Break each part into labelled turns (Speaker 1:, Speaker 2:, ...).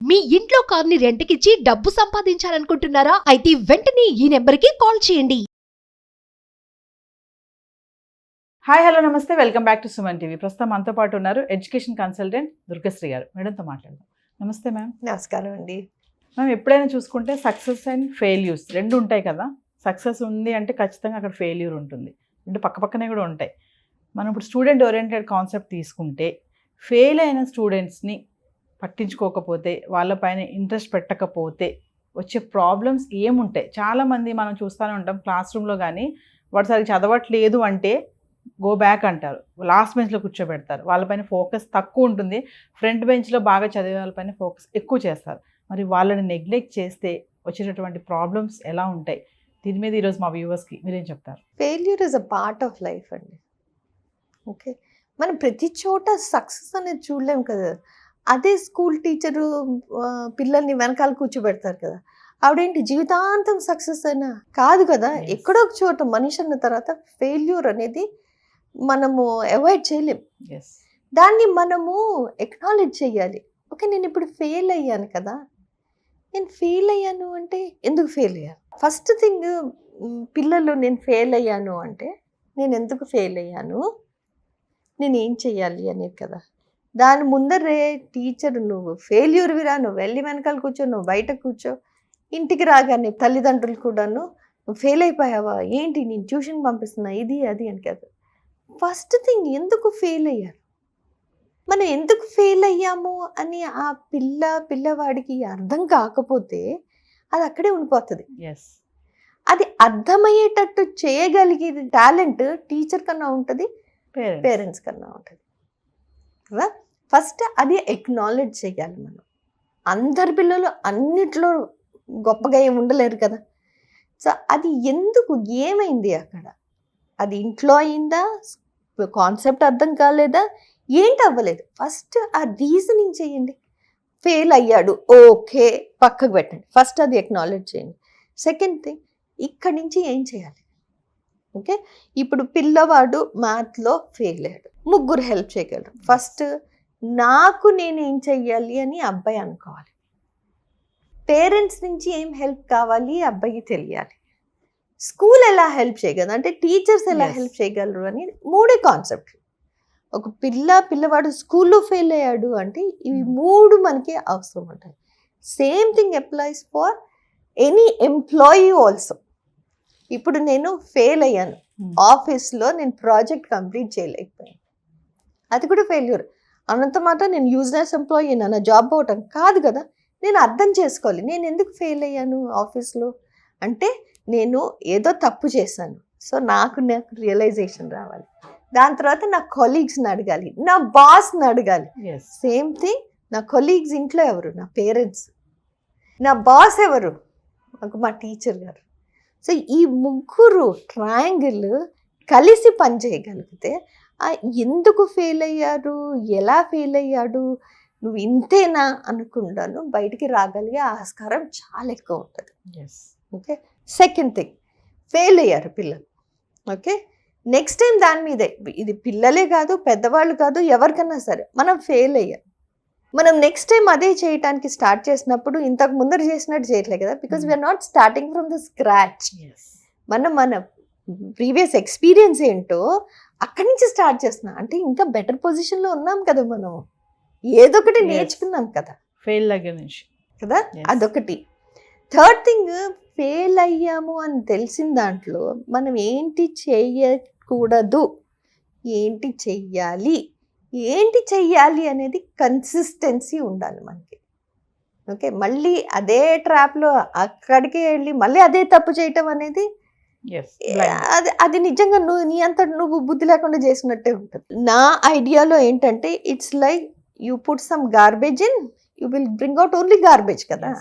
Speaker 1: మీ ఇంట్లో కార్ని రెంట్కిచ్చి డబ్బు సంపాదించాలనుకుంటున్నారా? అయితే వెంటనే ఈ నెంబర్కి కాల్ చేయండి.
Speaker 2: హాయ్ హలో నమస్తే, welcome back to Suman TV. ప్రస్తుతం మనతో పాటు ఉన్నారు ఎడ్యుకేషన్ కన్సల్టెంట్ దుర్గశ్రీ గారు. మేడంతో మాట్లాడదాం. నమస్తే మ్యామ్.
Speaker 3: నమస్కారం అండి.
Speaker 2: మ్యామ్, ఎప్పుడైనా చూసుకుంటే సక్సెస్ అండ్ ఫెయిల్యూర్స్ రెండు ఉంటాయి కదా. సక్సెస్ ఉంది అంటే ఖచ్చితంగా అక్కడ ఫెయిల్యూర్ ఉంటుంది, అంటే పక్కనే కూడా ఉంటాయి. మనం ఇప్పుడు స్టూడెంట్ ఓరియంటెడ్ కాన్సెప్ట్ తీసుకుంటే ఫెయిల్ అయిన స్టూడెంట్స్ని పట్టించుకోకపోతే, వాళ్ళపైన ఇంట్రెస్ట్ పెట్టకపోతే వచ్చే ప్రాబ్లమ్స్ ఏముంటాయి? చాలామంది మనం చూస్తూనే ఉంటాం, క్లాస్ రూమ్లో కానీ వాడు సరిగ్గా చదవట్లేదు అంటే గో బ్యాక్ అంటారు, లాస్ట్ బెంచ్లో కూర్చోబెడతారు. వాళ్ళపైన ఫోకస్ తక్కువ ఉంటుంది, ఫ్రంట్ బెంచ్లో బాగా చదివే వాళ్ళపైన ఫోకస్ ఎక్కువ చేస్తారు. మరి వాళ్ళని నెగ్లెక్ట్ చేస్తే వచ్చేటటువంటి ప్రాబ్లమ్స్ ఎలా ఉంటాయి? దీని మీద ఈరోజు మా వ్యూవర్స్కి మీరేం చెప్తారు?
Speaker 3: Failure is a part of life అండి. ఓకే, మనం ప్రతి చోట సక్సెస్ అనేది చూడలేం కదా. అదే స్కూల్ టీచరు పిల్లల్ని వెనకాల కూర్చోబెడతారు కదా, ఆవిడేంటి జీవితాంతం సక్సెస్ అయినా కాదు కదా. ఎక్కడో ఒక చోట మనిషి అన్న తర్వాత ఫెయిల్యూర్ అనేది మనము అవాయిడ్ చేయలేం. దాన్ని మనము ఎక్నాలెడ్జ్ చేయాలి. ఓకే, నేను ఇప్పుడు ఫెయిల్ అయ్యాను కదా, నేను ఫెయిల్ అయ్యాను అంటే ఎందుకు ఫెయిల్ అయ్యాను? ఫస్ట్ థింగ్, పిల్లలు నేను ఫెయిల్ అయ్యాను అంటే నేను ఎందుకు ఫెయిల్ అయ్యాను, నేను ఏం చెయ్యాలి అనేది కదా. దాని ముందరే టీచర్ నువ్వు ఫెయిల్యూర్ విరా, నువ్వు వెళ్ళి వెనకాల కూర్చో, నువ్వు బయట కూర్చో, ఇంటికి రాగానే తల్లిదండ్రులు కూడాను నువ్వు ఫెయిల్ అయిపోయావా ఏంటి, నేను ట్యూషన్ పంపిస్తున్నా ఇది అది అని కాదు. ఫస్ట్ థింగ్, ఎందుకు ఫెయిల్ అయ్యారు, మనం ఎందుకు ఫెయిల్ అయ్యాము అని ఆ పిల్లవాడికి అర్థం కాకపోతే అది అక్కడే ఉండిపోతుంది. అది అర్థమయ్యేటట్టు చేయగలిగే టాలెంట్ టీచర్ కన్నా ఉంటుంది, పేరెంట్స్ కన్నా ఉంటుంది కదా. ఫస్ట్ అది ఎక్నాలెడ్జ్ చేయాలి మనం. అందరి పిల్లలు అన్నిట్లో గొప్పగా ఏమి ఉండలేరు కదా. సో అది ఎందుకు, ఏమైంది అక్కడ, అది ఇంట్లో అయిందా, కాన్సెప్ట్ అర్థం కాలేదా, ఏంటి అవ్వలేదు, ఫస్ట్ ఆ రీజనింగ్ చేయండి. ఫెయిల్ అయ్యాడు, ఓకే పక్కకు పెట్టండి, ఫస్ట్ అది ఎక్నాలెడ్జ్ చేయండి. సెకండ్ థింగ్, ఇక్కడి నుంచి ఏం చేయాలి. ఓకే, ఇప్పుడు పిల్లవాడు మ్యాథ్లో ఫెయిల్ అయ్యాడు, ముగ్గురు హెల్ప్ చేయగలరు. ఫస్ట్ నాకు నేనేం చెయ్యాలి అని అబ్బాయి అనుకోవాలి. పేరెంట్స్ నుంచి ఏం హెల్ప్ కావాలి అబ్బాయికి తెలియాలి. స్కూల్ ఎలా హెల్ప్ చేయగలరు అంటే టీచర్స్ ఎలా హెల్ప్ చేయగలరు అని మూడే కాన్సెప్ట్. ఒక పిల్లవాడు స్కూల్లో ఫెయిల్ అయ్యాడు అంటే ఇవి మూడు మనకి అవసరం ఉంటాయి. Same thing applies for any employee also. ఇప్పుడు నేను ఫెయిల్ అయ్యాను ఆఫీస్లో, నేను ప్రాజెక్ట్ కంప్లీట్ చేయలేకపోయాను, అది కూడా ఫెయిల్యూర్. అనంత మాట నేను యూజ్లెస్ ఎంప్లాయీ, నా జాబ్ పోవటం కాదు కదా. నేను అర్థం చేసుకోవాలి, నేను ఎందుకు ఫెయిల్ అయ్యాను ఆఫీస్లో అంటే నేను ఏదో తప్పు చేశాను. సో నాకు రియలైజేషన్ రావాలి. దాని తర్వాత నా కొలీగ్స్ని అడగాలి, నా బాస్ని అడగాలి. సేమ్ థింగ్, నా కొలీగ్స్ ఇంట్లో ఎవరు, నా పేరెంట్స్. నా బాస్ ఎవరు, మా టీచర్ గారు. సో ఈ ముగ్గురు ట్రయాంగిల్ కలిసి పనిచేయగలిగితే ఎందుకు ఫెయిల్ అయ్యారు, ఎలా ఫెయిల్ అయ్యాడు, నువ్వు ఇంతేనా అనుకుంటాను బయటికి రాగలిగే ఆస్కారం చాలా ఎక్కువ ఉంటుంది. ఓకే, సెకండ్ థింగ్, ఫెయిల్ అయ్యారు పిల్లలు. ఓకే, నెక్స్ట్ టైం దాని మీదే, ఇది పిల్లలే కాదు పెద్దవాళ్ళు కాదు ఎవరికన్నా సరే, మనం ఫెయిల్ అయ్యాం, మనం నెక్స్ట్ టైం అదే చేయటానికి స్టార్ట్ చేసినప్పుడు ఇంతకు ముందర చేసినట్టు చేయట్లేదు కదా. Because we are not starting from the scratch. మన ప్రీవియస్ ఎక్స్పీరియన్స్ ఏంటో అక్కడి నుంచి స్టార్ట్ చేస్తున్నాం అంటే ఇంకా బెటర్ పొజిషన్లో ఉన్నాం కదా, మనం ఏదొకటి నేర్చుకున్నాం కదా
Speaker 2: ఫెయిల్ దగ్గర నుంచి
Speaker 3: కదా. అదొకటి. థర్డ్ థింగ్, ఫెయిల్ అయ్యాము అని తెలిసిన దాంట్లో మనం ఏంటి చేయకూడదు, ఏంటి చెయ్యాలి అనేది కన్సిస్టెన్సీ ఉండాలి మనకి. ఓకే, మళ్ళీ అదే ట్రాప్లో అక్కడికి వెళ్ళి మళ్ళీ అదే తప్పు చేయటం అనేది అది నిజంగా నీ అంతటి నువ్వు బుద్ధి లేకుండా చేసినట్టే ఉంటుంది. నా ఐడియాలో ఏంటంటే it's like you put some garbage in, you will bring out only garbage కదా.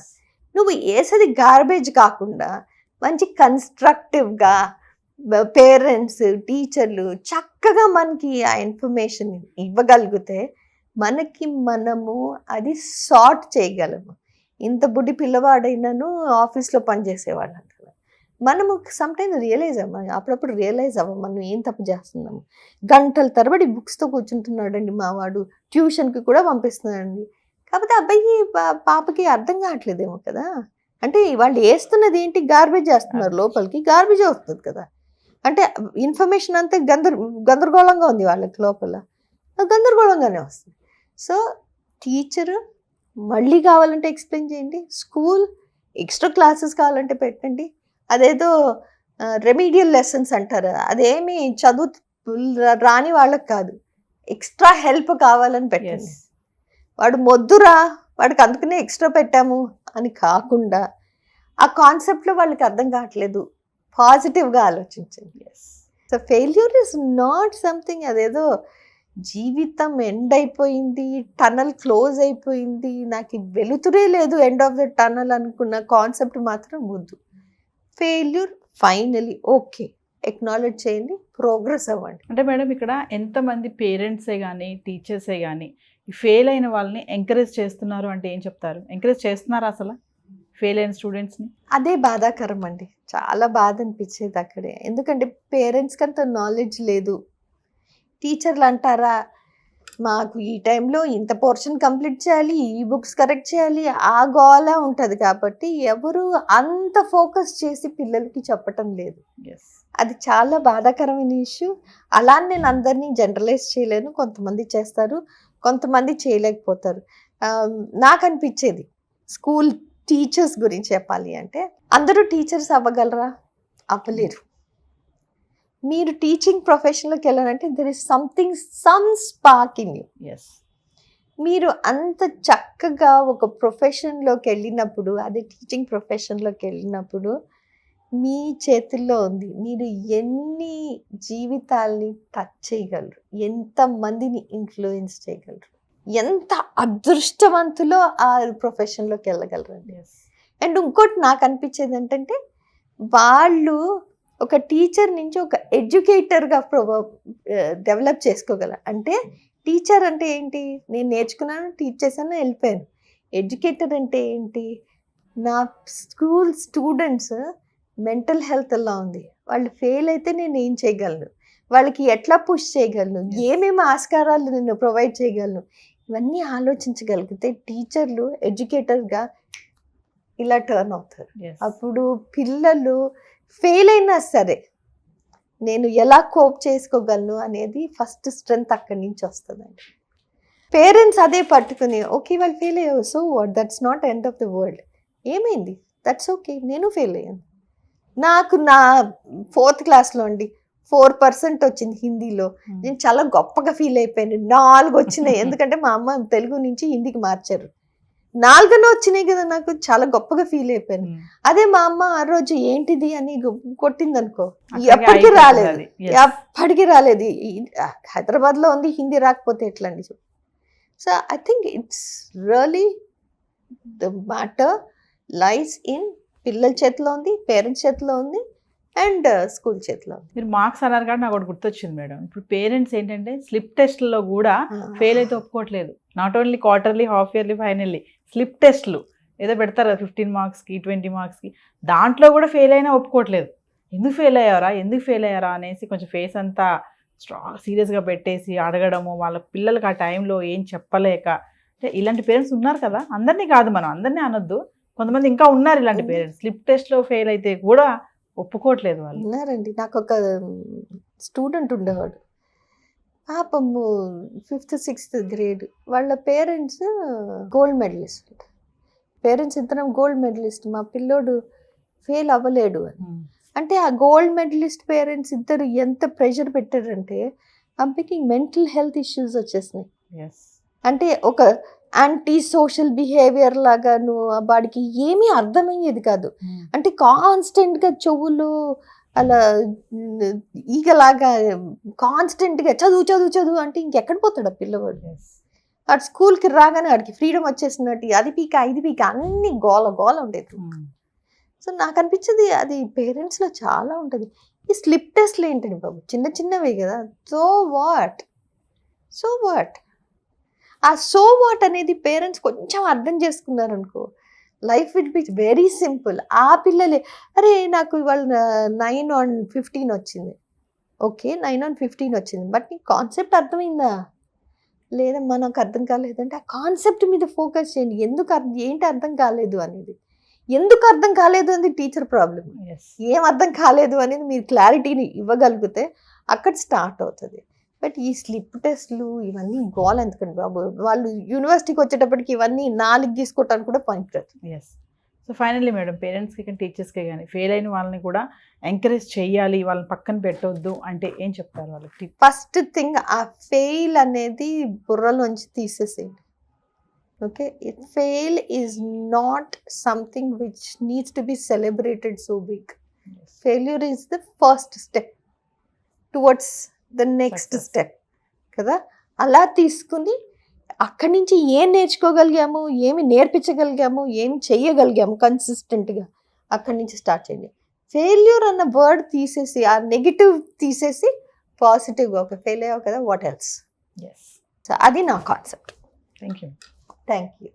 Speaker 3: నువ్వు వేసేది గార్బేజ్ కాకుండా మంచి కన్స్ట్రక్టివ్గా పేరెంట్స్ టీచర్లు చక్కగా మనకి ఆ ఇన్ఫర్మేషన్ ఇవ్వగలిగితే మనము అది సార్ట్ చేయగలము. ఇంత బుడ్డి పిల్లవాడైనాను ఆఫీస్లో పనిచేసేవాడు అంటారు. మనము సమ్టైమ్స్ అప్పుడప్పుడు రియలైజ్ అవ్వం మనం ఏం తప్పు చేస్తున్నాము. గంటల తరబడి బుక్స్తో కూర్చుంటున్నాడండి మావాడు, ట్యూషన్కి కూడా పంపిస్తున్నాడండి, కాకపోతే అబ్బాయికి పాపకి అర్థం కావట్లేదేమో కదా. అంటే వాళ్ళు వేస్తున్నది ఏంటి, గార్బేజ్ వేస్తున్నారు లోపలికి, గార్బేజ్ వస్తుంది కదా. అంటే ఇన్ఫర్మేషన్ అంతా గందరగోళంగా ఉంది వాళ్ళకి లోపల, గందరగోళంగానే వస్తుంది. సో టీచరు మళ్ళీ కావాలంటే ఎక్స్ప్లెయిన్ చేయండి, స్కూల్ ఎక్స్ట్రా క్లాసెస్ కావాలంటే పెట్టండి. అదేదో రెమీడియల్ లెసన్స్ అంటారు, అదేమి చదువు రాని వాళ్ళకి కాదు, ఎక్స్ట్రా హెల్ప్ కావాలని పెట్టండి. వాడు మొద్దురా, వాడికి అందుకనే ఎక్స్ట్రా పెట్టాము అని కాకుండా ఆ కాన్సెప్ట్లో వాళ్ళకి అర్థం కావట్లేదు, పాజిటివ్గా ఆలోచించండి. So failure is not something అదేదో జీవితం ఎండ్ అయిపోయింది, టనల్ క్లోజ్ అయిపోయింది, నాకు వెలుతురే లేదు ఎండ్ ఆఫ్ ద టనల్ అనుకున్న కాన్సెప్ట్ మాత్రం వద్దు. ఫెయిల్యూర్ ఫైనలీ ఓకే, ఎక్నాలెడ్జ్ చేయండి, ప్రోగ్రెస్ అవ్వండి.
Speaker 2: అంటే మేడం ఇక్కడ ఎంతమంది పేరెంట్సే కానీ టీచర్సే కానీ ఈ ఫెయిల్ అయిన వాళ్ళని ఎంకరేజ్ చేస్తున్నారు అంటే ఏం చెప్తారు? ఎంకరేజ్ చేస్తున్నారా అసలు ఫెయిల్ అయిన స్టూడెంట్స్ని?
Speaker 3: అదే బాధాకరం అండి, చాలా బాధ అనిపించేది అక్కడే. ఎందుకంటే పేరెంట్స్కి అంత నాలెడ్జ్ లేదు. టీచర్లు అంటారా, మాకు ఈ టైంలో ఇంత పోర్షన్ కంప్లీట్ చేయాలి, ఈ బుక్స్ కరెక్ట్ చేయాలి, ఆ గోలా ఉంటుంది. కాబట్టి ఎవరు అంత ఫోకస్ చేసి పిల్లలకి చెప్పటం లేదు. అది చాలా బాధాకరమైన ఇష్యూ. అలా నేను అందరినీ జనరలైజ్ చేయలేను, కొంతమంది చేస్తారు, కొంతమంది చేయలేకపోతారు. నాకు అనిపించేది స్కూల్ టీచర్స్ గురించి చెప్పాలి అంటే, అందరూ టీచర్స్ అవ్వగలరా? అవ్వలేరు. మీరు టీచింగ్ ప్రొఫెషన్లోకి వెళ్ళాలంటే there is something, some spark in you. మీరు అంత చక్కగా ఒక ప్రొఫెషన్లోకి వెళ్ళినప్పుడు, అదే టీచింగ్ ప్రొఫెషన్లోకి వెళ్ళినప్పుడు మీ చేతుల్లో ఉంది. మీరు ఎన్ని జీవితాల్ని టచ్ చేయగలరు, ఎంతమందిని ఇన్ఫ్లుయెన్స్ చేయగలరు, ఎంత అదృష్టవంతులో ఆ ప్రొఫెషన్లోకి వెళ్ళగలరండి. అండ్ ఇంకోటి నాకు అనిపించేది ఏంటంటే, వాళ్ళు ఒక టీచర్ నుంచి ఒక ఎడ్యుకేటర్గా డెవలప్ చేసుకోగలరు. అంటే టీచర్ అంటే ఏంటి, నేను నేర్చుకున్నాను, టీచ్ చేశాను, వెళ్ళిపోయాను. ఎడ్యుకేటర్ అంటే ఏంటి, నా స్కూల్ స్టూడెంట్స్ మెంటల్ హెల్త్ ఎలా ఉంది, వాళ్ళు ఫెయిల్ అయితే నేను ఏం చేయగలను, వాళ్ళకి ఎట్లా పుష్ చేయగలను, ఏమేమి ఆస్కారాలు నేను ప్రొవైడ్ చేయగలను, ఇవన్నీ ఆలోచించగలిగితే టీచర్లు ఎడ్యుకేటర్గా ఇలా టర్న్ అవుతారు. అప్పుడు పిల్లలు ఫెయిల్ అయినా సరే నేను ఎలా కోప్ చేసుకోగలను అనేది ఫస్ట్ స్ట్రెంగ్త్ అక్కడి నుంచి వస్తుందండి. పేరెంట్స్ అదే పట్టుకుని ఓకే వాళ్ళు ఫెయిల్ అయ్యావు, so what, that's not end of the world, ఏమైంది, దట్స్ ఓకే, నేను ఫెయిల్ అయ్యాను. నాకు నా 4th క్లాస్లో అండి 4% వచ్చింది హిందీలో. నేను చాలా గొప్పగా ఫీల్ అయిపోయాను. 4 వచ్చినాయి, ఎందుకంటే మా అమ్మ తెలుగు నుంచి హిందీకి మార్చారు. 4 వచ్చినాయి కదా, నాకు చాలా గొప్పగా ఫీల్ అయిపోయాను. అదే మా అమ్మ ఆ రోజు ఏంటిది అని కొట్టింది అనుకో, ఎప్పటికీ రాలేదు. హైదరాబాద్లో ఉంది, హిందీ రాకపోతే ఎట్లా అండి? So I think it's really the matter lies in పిల్లల చేతిలో ఉంది, పేరెంట్స్ చేతిలో ఉంది, అండ్ స్కూల్ చేతిలో.
Speaker 2: మీరు మార్క్స్ అన్నారు కాబట్టి నాకు ఒకటి గుర్తొచ్చింది మేడం. ఇప్పుడు పేరెంట్స్ ఏంటంటే స్లిప్ టెస్ట్లో కూడా ఫెయిల్ అయితే ఒప్పుకోవట్లేదు. Not only quarterly, half yearly, finally slip టెస్ట్లు ఏదో పెడతారు 15 మార్క్స్కి 20 మార్క్స్కి, దాంట్లో కూడా ఫెయిల్ అయినా ఒప్పుకోవట్లేదు. ఎందుకు ఫెయిల్ అయ్యారా అనేసి కొంచెం ఫేస్ అంతా సీరియస్గా పెట్టేసి అడగడము, వాళ్ళ పిల్లలకి ఆ టైంలో ఏం చెప్పలేక. అంటే ఇలాంటి పేరెంట్స్ ఉన్నారు కదా, అందరినీ కాదు, మనం అందరినీ అనొద్దు, కొంతమంది ఇంకా ఉన్నారు ఇలాంటి పేరెంట్స్. స్లిప్ టెస్ట్లో ఫెయిల్ అయితే కూడా ఒప్పుకోవట్లేదు వాళ్ళు.
Speaker 3: ఉన్నారండి. నాకు ఒక స్టూడెంట్ ఉండేవాడు, పాపము 5th 6th గ్రేడ్. వాళ్ళ పేరెంట్స్ గోల్డ్ మెడలిస్ట్, పేరెంట్స్ ఇద్దరం గోల్డ్ మెడలిస్ట్, మా పిల్లోడు ఫెయిల్ అవ్వలేడు అని. అంటే ఆ గోల్డ్ మెడలిస్ట్ పేరెంట్స్ ఇద్దరు ఎంత ప్రెషర్ పెట్టారంటే అబ్బాయికి మెంటల్ హెల్త్ ఇష్యూస్ వచ్చేసినాయి. అంటే ఒక యాంటీ సోషల్ బిహేవియర్ లాగాను, వాడికి ఏమీ అర్థమయ్యేది కాదు. అంటే కాన్స్టెంట్గా చెవులు అలా ఈగలాగా కాన్స్టెంట్గా చదువు అంటే ఇంకెక్కడ పోతాడు ఆ పిల్లవాడు. వాడు స్కూల్కి రాగానే వాడికి ఫ్రీడమ్ వచ్చేసినట్టు అది పీక ఇది పీక అన్ని గోల ఉండేది. సో నాకు అనిపించింది అది పేరెంట్స్లో చాలా ఉంటుంది. ఈ స్లిప్ టెస్ట్లు ఏంటండి బాబు, చిన్నవే కదా, సో వాట్ ఆ సో వాట్ అనేది పేరెంట్స్ కొంచెం అర్థం చేసుకున్నారనుకో, life will be very simple. ఆ పిల్లలే అరే నాకు ఇవాళ 9/15 వచ్చింది, ఓకే 9/15 వచ్చింది, బట్ నీ కాన్సెప్ట్ అర్థమైందా? లేదా మనకు అర్థం కాలేదంటే ఆ కాన్సెప్ట్ మీద ఫోకస్ చేయండి. ఏంటి అర్థం కాలేదు అనేది, ఎందుకు అర్థం కాలేదు అనేది టీచర్ ప్రాబ్లం.
Speaker 2: ఎస్
Speaker 3: ఏం అర్థం కాలేదు అనేది మీరు క్లారిటీని ఇవ్వగలిగితే అక్కడ స్టార్ట్ అవుతుంది. బట్ ఈ స్లిప్ టెస్ట్లు ఇవన్నీ గోల్ ఎందుకండి బాబు, వాళ్ళు యూనివర్సిటీకి వచ్చేటప్పటికి ఇవన్నీ 4 తీసుకోవటానికి కూడా పనికిరాదు.
Speaker 2: ఎస్. సో ఫైనల్లీ మేడం, పేరెంట్స్కి కానీ టీచర్స్కి కానీ ఫెయిల్ అయిన వాళ్ళని కూడా ఎంకరేజ్ చేయాలి, వాళ్ళని పక్కన పెట్టొద్దు అంటే ఏం చెప్తారు వాళ్ళకి?
Speaker 3: ఫస్ట్ థింగ్ ఆ ఫెయిల్ అనేది బుర్రలోంచి తీసేసేయండి. Okay, fail is not something which needs to be celebrated so big. Failure is the first step towards the next
Speaker 2: Success.
Speaker 3: Step కదా. అలా తీసుకుని అక్కడి నుంచి ఏం నేర్చుకోగలిగాము, ఏమి నేర్పించగలిగాము, ఏమి చేయగలిగాము కన్సిస్టెంట్గా, అక్కడి నుంచి స్టార్ట్ చేయండి. ఫెయిల్యూర్ అన్న వర్డ్ తీసేసి, ఆ నెగిటివ్ తీసేసి పాజిటివ్గా ఒక ఫెయిల్ అయ్యావు కదా, వాట్ ఎల్స్.
Speaker 2: ఎస్.
Speaker 3: సో అది నా concept.
Speaker 2: Thank you.
Speaker 3: Thank you.